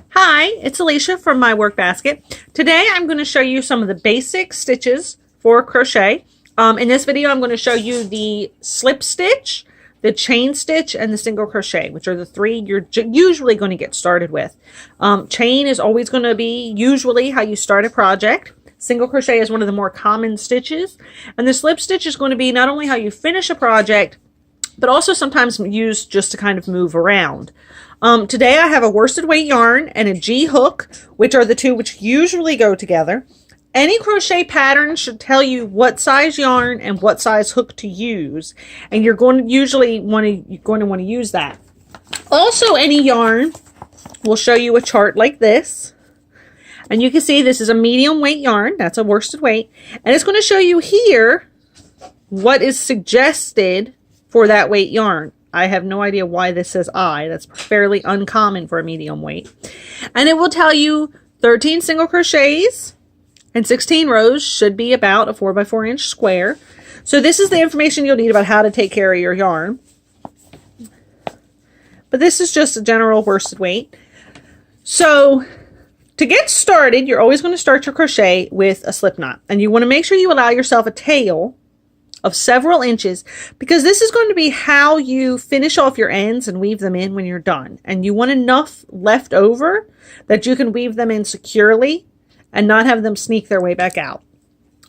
Hi, it's Alicia from My Work Basket. Today I'm going to show you some of the basic stitches for crochet. In this video I'm going to show you the slip stitch, the chain stitch, and the single crochet, which are the three you're usually going to get started with. Chain is always going to be usually how you start a project. Single crochet is one of the more common stitches, and the slip stitch is going to be not only how you finish a project, but also sometimes used just to kind of move around. Today I have a worsted weight yarn and a G hook, which are the two which usually go together. Any crochet pattern should tell you what size yarn and what size hook to use, and you're going to want to use that. Also, any yarn will show you a chart like this, and you can see this is a medium weight yarn. That's a worsted weight, and it's going to show you here what is suggested for that weight yarn. I have no idea why this says I. That's fairly uncommon for a medium weight. And it will tell you 13 single crochets and 16 rows should be about a 4x4 inch square. So this is the information you'll need about how to take care of your yarn. But this is just a general worsted weight. So to get started, you're always going to start your crochet with a slip knot. And you want to make sure you allow yourself a tail of several inches, because this is going to be how you finish off your ends and weave them in when you're done. And you want enough left over that you can weave them in securely and not have them sneak their way back out.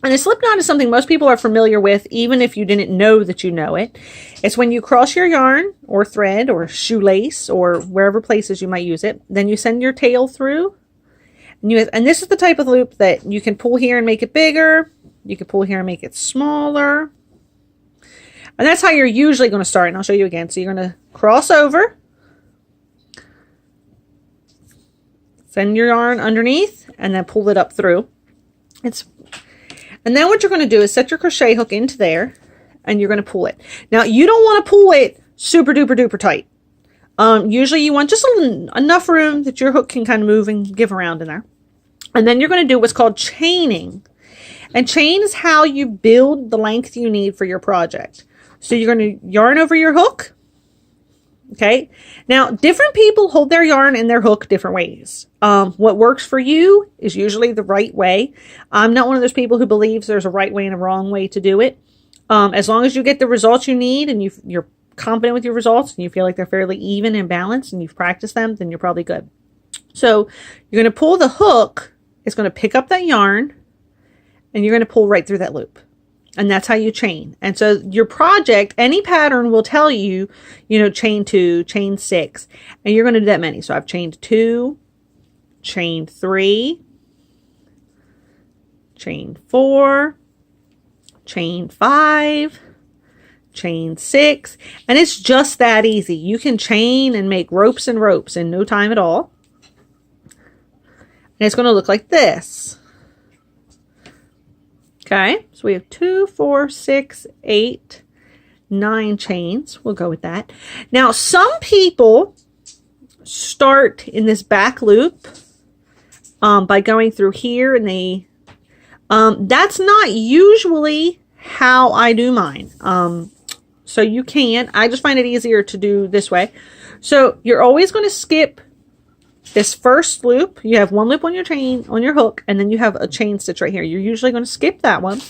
And a slip knot is something most people are familiar with, even if you didn't know that you know it. It's when you cross your yarn or thread or shoelace or wherever places you might use it, then you send your tail through. And this is the type of loop that you can pull here and make it bigger. You can pull here and make it smaller. And that's how you're usually going to start, and I'll show you again. So you're going to cross over, send your yarn underneath, and then pull it up through. And then what you're going to do is set your crochet hook into there, and you're going to pull it. Now, you don't want to pull it super duper duper tight. Usually you want just enough room that your hook can kind of move and give around in there. And then you're going to do what's called chaining. And chain is how you build the length you need for your project. So you're going to yarn over your hook. Okay. Now, different people hold their yarn and their hook different ways. What works for you is usually the right way. I'm not one of those people who believes there's a right way and a wrong way to do it. As long as you get the results you need and you're confident with your results and you feel like they're fairly even and balanced and you've practiced them, then you're probably good. So you're going to pull the hook. It's going to pick up that yarn and you're going to pull right through that loop. And that's how you chain. And so your project, any pattern will tell you, chain 2, chain 6. And you're going to do that many. So I've chained 2, chained 3, chained 4, chained 5, chain 6. And it's just that easy. You can chain and make ropes and ropes in no time at all. And it's going to look like this. Okay, so we have 2, 4, 6, 8, 9 chains. We'll go with that. Now, some people start in this back loop by going through here, and that's not usually how I do mine. So you can. I just find it easier to do this way. So you're always going to skip this first loop. You have one loop on your chain, on your hook, and then you have a chain stitch right here. You're usually going to skip that one.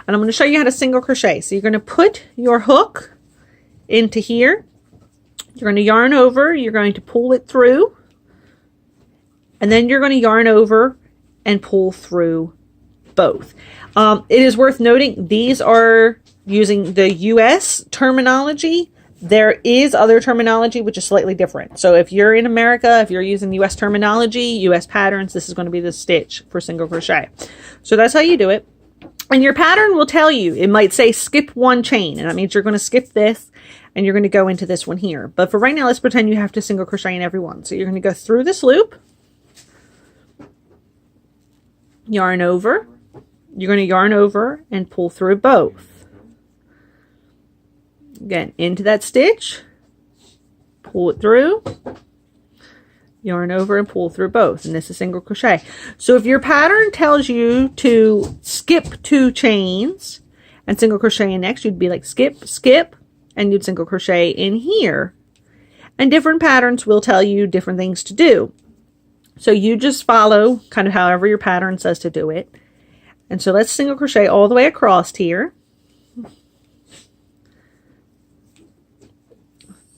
And I'm going to show you how to single crochet. So you're going to put your hook into here. You're going to yarn over. You're going to pull it through. And then you're going to yarn over and pull through both. It is worth noting these are using the US terminology. There is other terminology which is slightly different. So if you're in America, if you're using US terminology, US patterns, this is going to be the stitch for single crochet. So that's how you do it. And your pattern will tell you, it might say skip one chain, and that means you're going to skip this and you're going to go into this one here. But for right now, let's pretend you have to single crochet in every one. So you're going to go through this loop, yarn over, you're going to yarn over and pull through both. Again, into that stitch, pull it through, yarn over and pull through both, and this is single crochet. So if your pattern tells you to skip 2 chains and single crochet in next, you'd be like skip, skip, and you'd single crochet in here. And different patterns will tell you different things to do. So you just follow kind of however your pattern says to do it. And so let's single crochet all the way across here.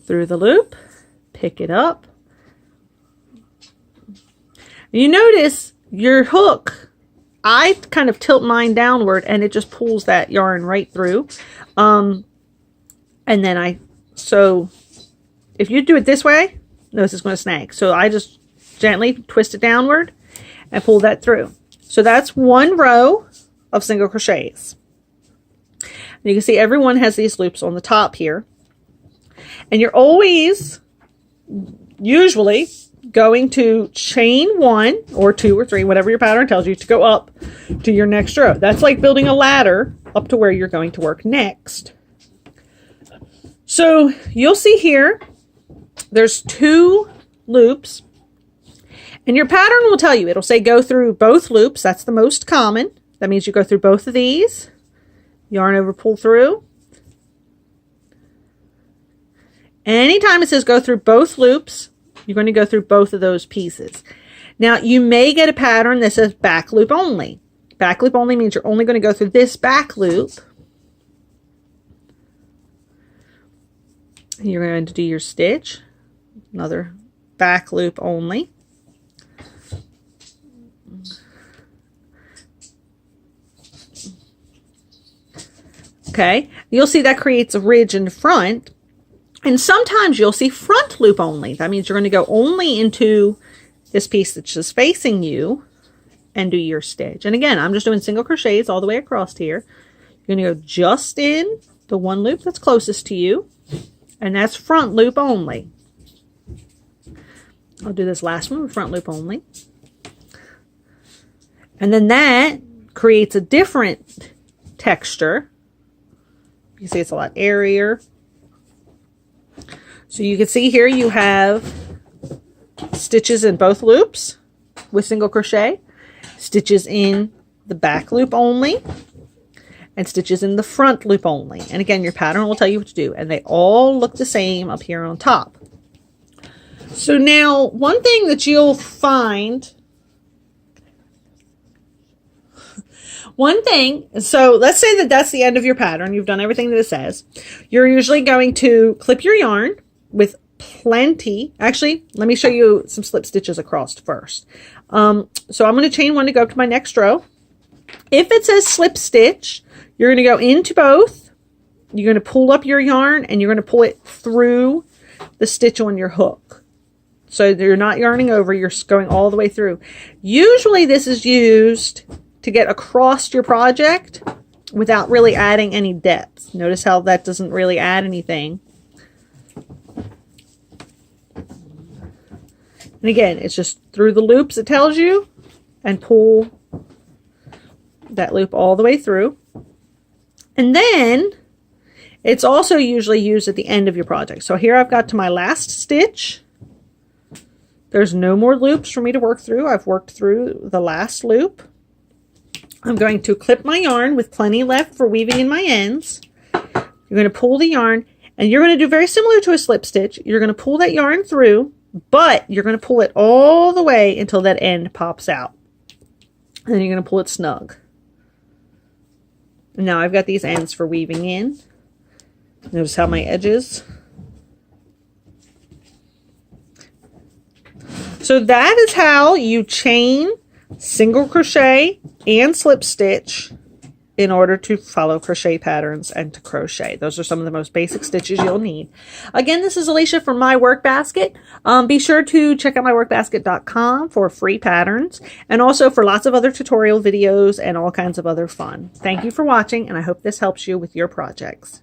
Through the loop, pick it up. You notice your hook, I kind of tilt mine downward and it just pulls that yarn right through. And then so if you do it this way, notice it's going to snag. So I just gently twist it downward and pull that through. So that's one row of single crochets. And you can see everyone has these loops on the top here. And you're always, usually, going to chain 1 or 2 or 3, whatever your pattern tells you, to go up to your next row. That's like building a ladder up to where you're going to work next. So you'll see here, there's 2 loops. And your pattern will tell you, it'll say go through both loops. That's the most common. That means you go through both of these. Yarn over, pull through. Anytime it says go through both loops, you're going to go through both of those pieces. Now, you may get a pattern that says back loop only. Back loop only means you're only going to go through this back loop. You're going to do your stitch. Another back loop only. Okay, you'll see that creates a ridge in the front. And sometimes you'll see front loop only. That means you're going to go only into this piece that's just facing you and do your stitch. And again, I'm just doing single crochets all the way across here. You're going to go just in the one loop that's closest to you, and that's front loop only. I'll do this last one with front loop only. And then that creates a different texture. You see it's a lot airier. So you can see here you have stitches in both loops with single crochet, stitches in the back loop only, and stitches in the front loop only. And again, your pattern will tell you what to do, and they all look the same up here on top. So now, one thing that you'll find, so let's say that that's the end of your pattern. You've done everything that it says. You're usually going to clip your yarn with plenty. Actually, let me show you some slip stitches across first. So I'm going to chain 1 to go up to my next row. If it says slip stitch, you're going to go into both. You're going to pull up your yarn and you're going to pull it through the stitch on your hook. So you're not yarning over, you're going all the way through. Usually this is used to get across your project without really adding any depth. Notice how that doesn't really add anything. And again, it's just through the loops it tells you, and pull that loop all the way through. And then it's also usually used at the end of your project. So here I've got to my last stitch. There's no more loops for me to work through. I've worked through the last loop. I'm going to clip my yarn with plenty left for weaving in my ends. You're going to pull the yarn, and you're going to do very similar to a slip stitch. You're going to pull that yarn through, but you're going to pull it all the way until that end pops out. And then you're going to pull it snug. And now I've got these ends for weaving in. Notice how my edges. So that is how you chain, single crochet, and slip stitch in order to follow crochet patterns and to crochet. Those are some of the most basic stitches you'll need. Again, this is Alicia from My Work Basket. Be sure to check out myworkbasket.com for free patterns and also for lots of other tutorial videos and all kinds of other fun. Thank you for watching, and I hope this helps you with your projects.